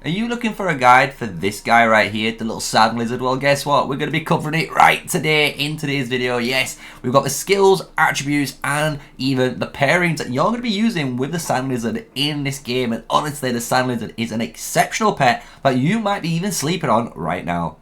Are you looking for a guide for this guy right here, the little sand lizard? Well, guess what? We're going to be covering it right today in today's video. Yes, we've got the skills, attributes, and even the pairings that you're going to be using with the sand lizard in this game. And honestly, the sand lizard is an exceptional pet that you might be even sleeping on right now.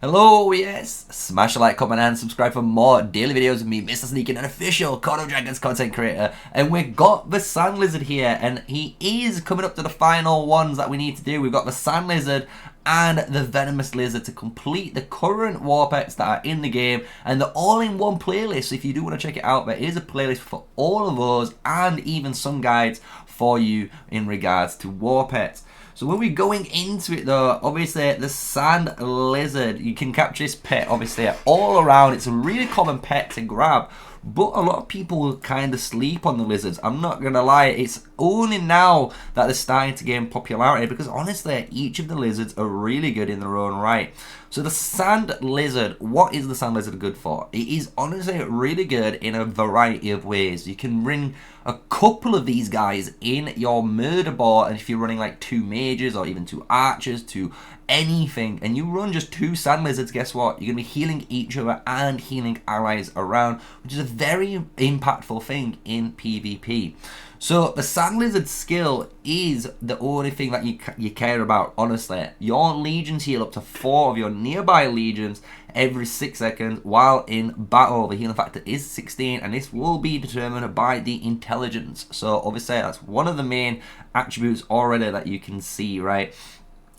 Hello, yes, smash the like, comment, and subscribe for more daily videos of me, MrSneakyy, an official Call of Dragons content creator. And we've got the Sand Lizard here, and he is coming up to the final ones that we need to do. We've got the Sand Lizard and the Venomous Lizard to complete the current war pets that are in the game, and they're all in one playlist. So if you do want to check it out, there is a playlist for all of those, and even some guides for you in regards to war pets. So when we're going into it though, obviously the Sand Lizard, you can capture this pet obviously all around. It's a really common pet to grab, but a lot of people kind of sleep on the lizards. I'm not going to lie, it's only now that they're starting to gain popularity because honestly each of the lizards are really good in their own right. So the Sand Lizard, what is the Sand Lizard good for? It is honestly really good in a variety of ways. You can bring a couple of these guys in your murder board, and if you're running like 2 mages or even 2 archers, 2 anything, and you run just 2 Sand Lizards, guess what? You're going to be healing each other and healing allies around, which is a very impactful thing in PvP. So the Sand Lizard skill is the only thing that you care about, honestly. Your legions heal up to 4 of your nearby legions every 6 seconds while in battle. The healing factor is 16, and this will be determined by the intelligence. So obviously that's one of the main attributes already that you can see, right?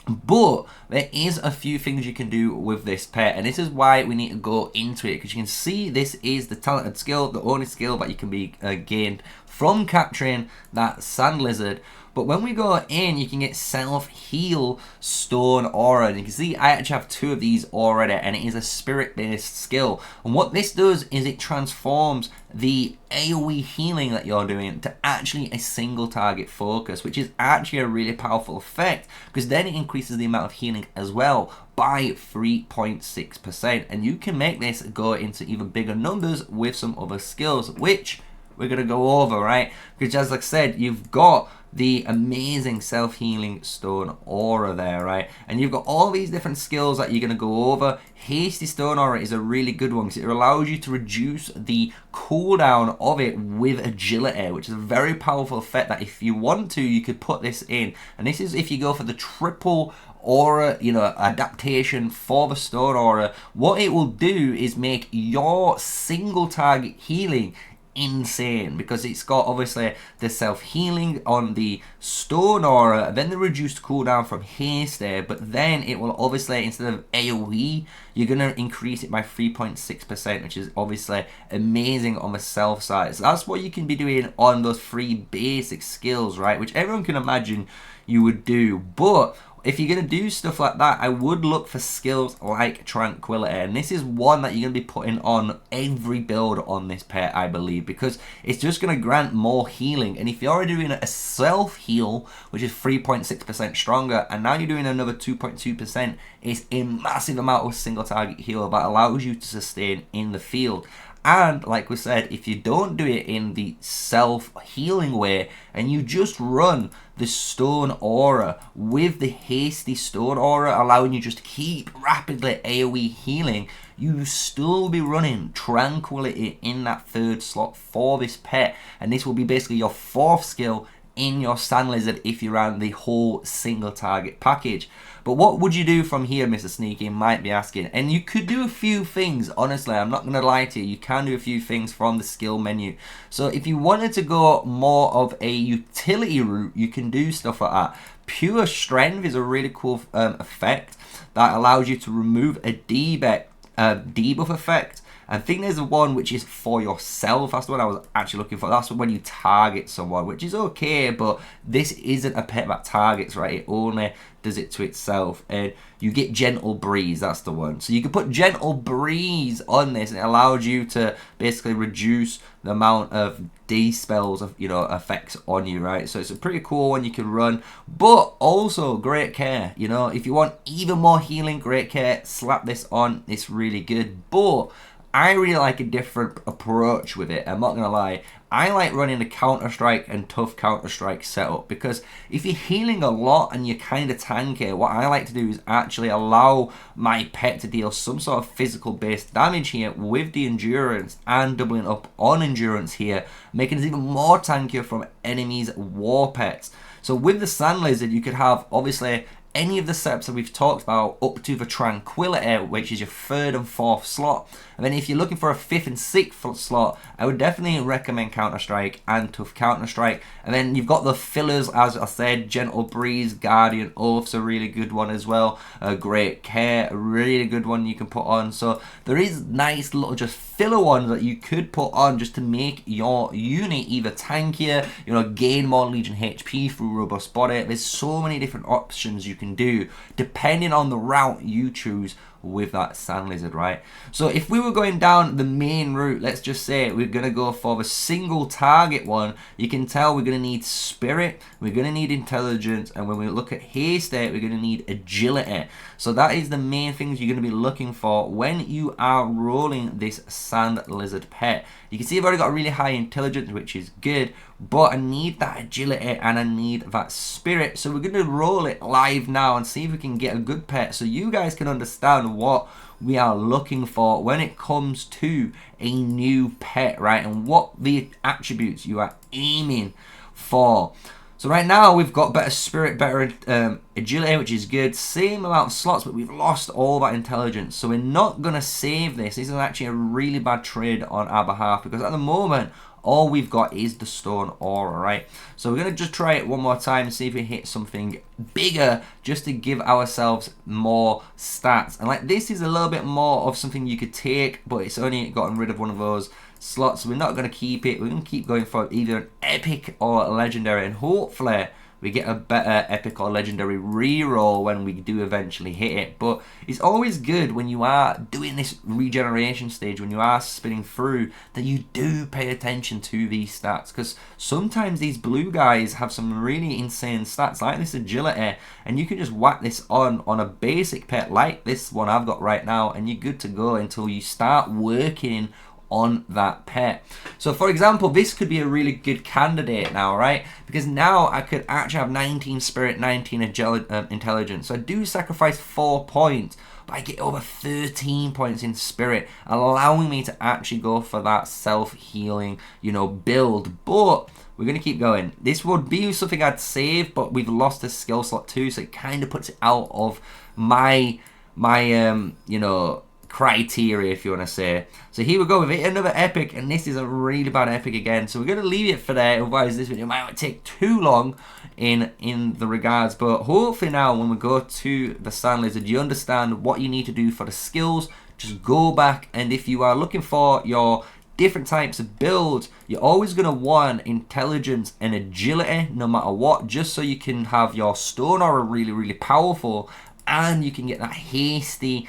But there is a few things you can do with this pet, and this is why we need to go into it, because you can see this is the talented skill, the only skill that you can be gained from capturing that Sand Lizard. But when we go in, you can get self-heal stone aura, and you can see I actually have 2 of these already, and it is a spirit-based skill. And what this does is it transforms the AoE healing that you're doing to actually a single target focus, which is actually a really powerful effect, because then it increases the amount of healing as well by 3.6%, and you can make this go into even bigger numbers with some other skills, which we're going to go over, right? Because as I said, you've got the amazing self-healing stone aura there, right? And you've got all these different skills that you're going to go over. Hasty stone aura is a really good one because it allows you to reduce the cooldown of it with agility, which is a very powerful effect that if you want to, you could put this in. And this is if you go for the triple aura, you know, adaptation for the stone aura. What it will do is make your single target healing insane, because it's got obviously the self-healing on the stone aura, then the reduced cooldown from haste there, but then it will obviously, instead of AoE, you're going to increase it by 3.6%, which is obviously amazing on the self side. So that's what you can be doing on those 3 basic skills, right, which everyone can imagine you would do. But if you're going to do stuff like that, I would look for skills like Tranquility. And this is one that you're going to be putting on every build on this pet, I believe, because it's just going to grant more healing. And if you're already doing a self-heal, which is 3.6% stronger, and now you're doing another 2.2%, it's a massive amount of single target heal that allows you to sustain in the field. And like we said, if you don't do it in the self-healing way and you just run the stone aura with the hasty stone aura, allowing you just to keep rapidly AoE healing, you still be running Tranquility in that 3rd slot for this pet. And this will be basically your 4th skill in your Sand Lizard if you ran the whole single target package. But what would you do from here, MrSneakyy, you might be asking? And you could do a few things, honestly, I'm not going to lie to you. You can do a few things from the skill menu. So if you wanted to go more of a utility route, you can do stuff like that. Pure Strength is a really cool effect that allows you to remove a debuff effect. I think there's one which is for yourself. That's the one I was actually looking for. That's when you target someone, which is okay, but this isn't a pet that targets, right? It only does it to itself. And you get Gentle Breeze, that's the one. So you can put Gentle Breeze on this, and it allows you to basically reduce the amount of D-spells of, you know, effects on you, right? So it's a pretty cool one you can run. But also, Great Care. You know, if you want even more healing, Great Care, slap this on. It's really good. But I really like a different approach with it. I'm not going to lie. I like running a Counter-Strike and tough Counter-Strike setup, because if you're healing a lot and you're kind of tanky, what I like to do is actually allow my pet to deal some sort of physical based damage here with the endurance and doubling up on endurance here, making us even more tankier from enemies' war pets. So with the Sand Lizard, you could have obviously any of the setups that we've talked about up to the Tranquility, which is your 3rd and 4th slot. And then if you're looking for a 5th and 6th slot, I would definitely recommend Counter-Strike and tough Counter-Strike. And then you've got the fillers, as I said, Gentle Breeze, Guardian Oath's a really good one as well. Great Care, a really good one you can put on. So there is nice little just filler ones that you could put on just to make your unit either tankier, you know, gain more Legion HP through Robust Body. There's so many different options you can do depending on the route you choose with that Sand Lizard, right? So if we were going down the main route, let's just say we're going to go for the single target one, you can tell we're going to need Spirit, we're going to need Intelligence, and when we look at Haste, we're going to need Agility. So that is the main things you're going to be looking for when you are rolling this Sand Lizard pet. You can see I've already got a really high Intelligence, which is good, but I need that Agility and I need that Spirit. So we're going to roll it live now and see if we can get a good pet so you guys can understand what we are looking for when it comes to a new pet, right? And what the attributes you are aiming for. So right now we've got better Spirit, better Agility, which is good. Same amount of slots, but we've lost all that Intelligence. So we're not going to save this. This is actually a really bad trade on our behalf, because at the moment, all we've got is the Stone Aura, right? So we're going to just try it one more time and see if we hit something bigger, just to give ourselves more stats. And like, this is a little bit more of something you could take, but it's only gotten rid of one of those slots. So we're not going to keep it. We're going to keep going for either an epic or a legendary, and hopefully we get a better epic or legendary reroll when we do eventually hit it. But it's always good when you are doing this regeneration stage, when you are spinning through, that you do pay attention to these stats, because sometimes these blue guys have some really insane stats like this Agility, and you can just whack this on a basic pet like this one I've got right now, and you're good to go until you start working on that pet. So for example, this could be a really good candidate now, right? Because now I could actually have 19 Spirit, 19 Intelligence. So I do sacrifice 4 points, but I get over 13 points in Spirit, allowing me to actually go for that self-healing, you know, build. But we're going to keep going. This would be something I'd save, but we've lost a skill slot too, so it kind of puts it out of my you know, criteria, if you want to say. So here we go with it, another epic, and this is a really bad epic again, so we're going to leave it for there, otherwise this video might not take too long in the regards. But hopefully now when we go to the Sand Lizard, you understand what you need to do for the skills. Just go back, and if you are looking for your different types of builds, you're always going to want Intelligence and Agility no matter what, just so you can have your Stone Aura really powerful, and you can get that hasty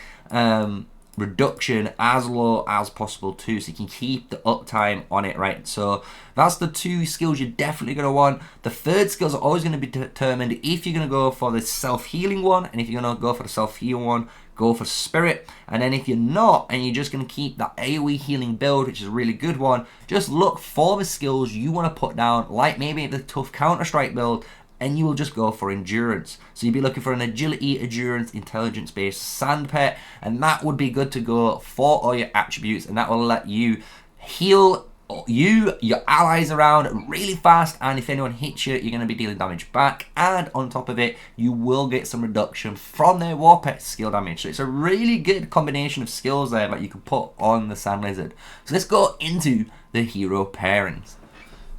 reduction as low as possible too, so you can keep the uptime on it, right? So that's the 2 skills you're definitely going to want. The 3rd skills are always going to be determined if you're going to go for the self-healing one, and if you're going to go for the self-healing one, go for Spirit. And then if you're not, and you're just going to keep that AoE healing build, which is a really good one, just look for the skills you want to put down, like maybe the tough Counter-Strike build, and you will just go for Endurance. So you'd be looking for an Agility, Endurance, Intelligence based sand pet, and that would be good to go for all your attributes, and that will let you heal your allies around really fast, and if anyone hits you, you're going to be dealing damage back, and on top of it, you will get some reduction from their war pet skill damage. So it's a really good combination of skills there that you can put on the Sand Lizard. So let's go into the hero pairings.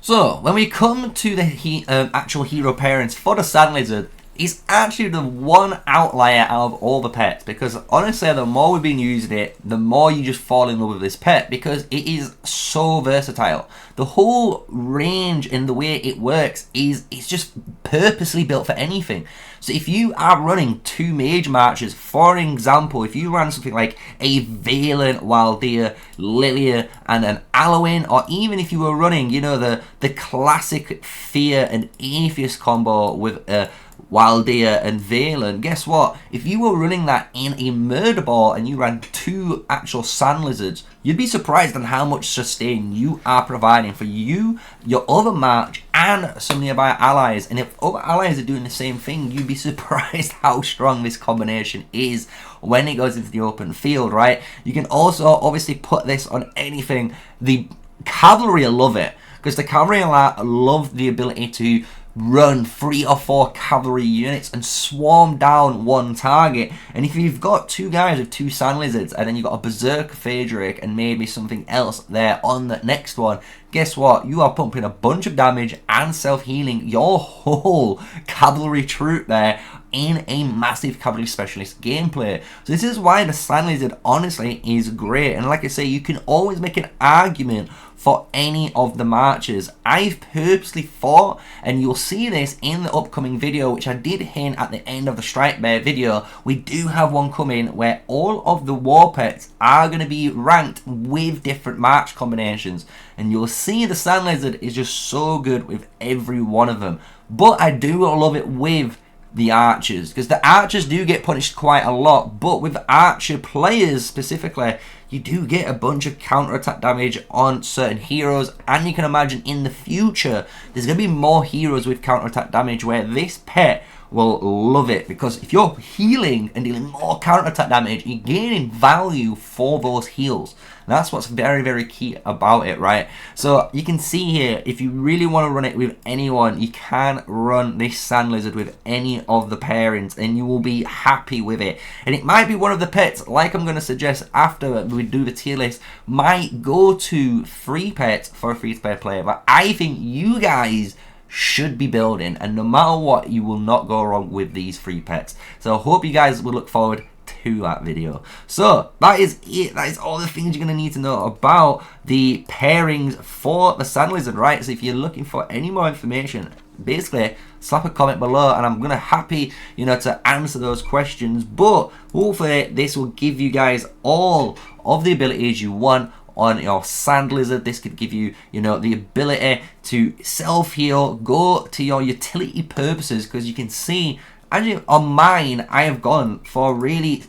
So, when we come to the actual hero pairings for the Sand Lizard, it's actually the one outlier out of all the pets, because honestly, the more we've been using it, the more you just fall in love with this pet, because it is so versatile. The whole range and the way it works is, it's just purposely built for anything. So if you are running 2 mage marches, for example, if you ran something like a Valen, Wildeer, Lilia, and an Alwyn, or even if you were running, you know, the classic Fear and Atheist combo with a Wild Deer and Valen, guess what? If you were running that in a murder ball and you ran 2 actual sand lizards, you'd be surprised on how much sustain you are providing for you, your other march, and some nearby allies. And if other allies are doing the same thing, you'd be surprised how strong this combination is when it goes into the open field, right? You can also obviously put this on anything. The cavalry love it, because the cavalry love the ability to run 3 or 4 cavalry units and swarm down one target. And if you've got 2 guys with 2 sand lizards and then you've got a berserker Phaedric and maybe something else there on the next one, guess what? You are pumping a bunch of damage and self-healing your whole cavalry troop there in a massive cavalry specialist gameplay. So this is why the sand lizard honestly is great. And like I say, you can always make an argument for any of the marches. I've purposely thought, and you'll see this in the upcoming video, which I did hint at the end of the Strike Bear video, we do have one coming where all of the war pets are going to be ranked with different march combinations. And you'll see the sand lizard is just so good with every one of them. But I do love it with the archers, because the archers do get punished quite a lot, but with archer players specifically, you do get a bunch of counter-attack damage on certain heroes. And you can imagine in the future there's going to be more heroes with counter-attack damage where this pet will love it, because if you're healing and dealing more counter-attack damage, you're gaining value for those heals. And that's what's very, very key about it, right? So you can see here, if you really want to run it with anyone, you can run this sand lizard with any of the pairings and you will be happy with it. And it might be one of the pets, like I'm going to suggest after we do the tier list, might go to 3 pets for a free-to-play player. But I think you guys should be building, and no matter what, you will not go wrong with these 3 pets. So I hope you guys will look forward to that video. So that is it. That is all the things you're going to need to know about the pairings for the sand lizard, right? So if you're looking for any more information, basically slap a comment below and I'm gonna happy, you know, to answer those questions. But hopefully this will give you guys all of the abilities you want on your sand lizard. This could give you, you know, the ability to self-heal, go to your utility purposes, because you can see, actually on mine, I have gone for a really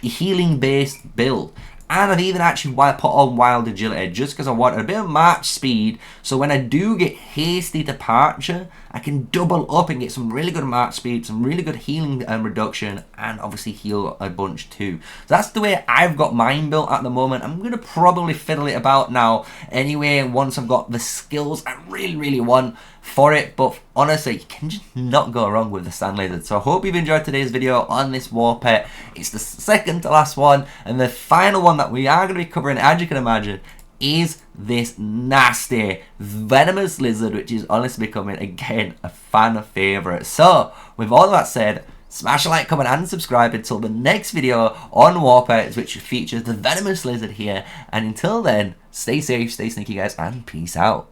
healing based build. And I've even actually put on Wild Agility just because I wanted a bit of march speed. So when I do get hasty departure, I can double up and get some really good march speed, some really good healing reduction, and obviously heal a bunch too. So that's the way I've got mine built at the moment. I'm going to probably fiddle it about now anyway once I've got the skills I really, really want for it. But honestly, you can just not go wrong with the sand lizard. So I hope you've enjoyed today's video on this war pet. It's the second to last one, and the final one that we are going to be covering, as you can imagine, is this nasty venomous lizard, which is honestly becoming again a fan favorite. So with all that said, smash a like, comment and subscribe until the next video on war pets, which features the venomous lizard here. And until then, stay safe, stay sneaky guys, and peace out.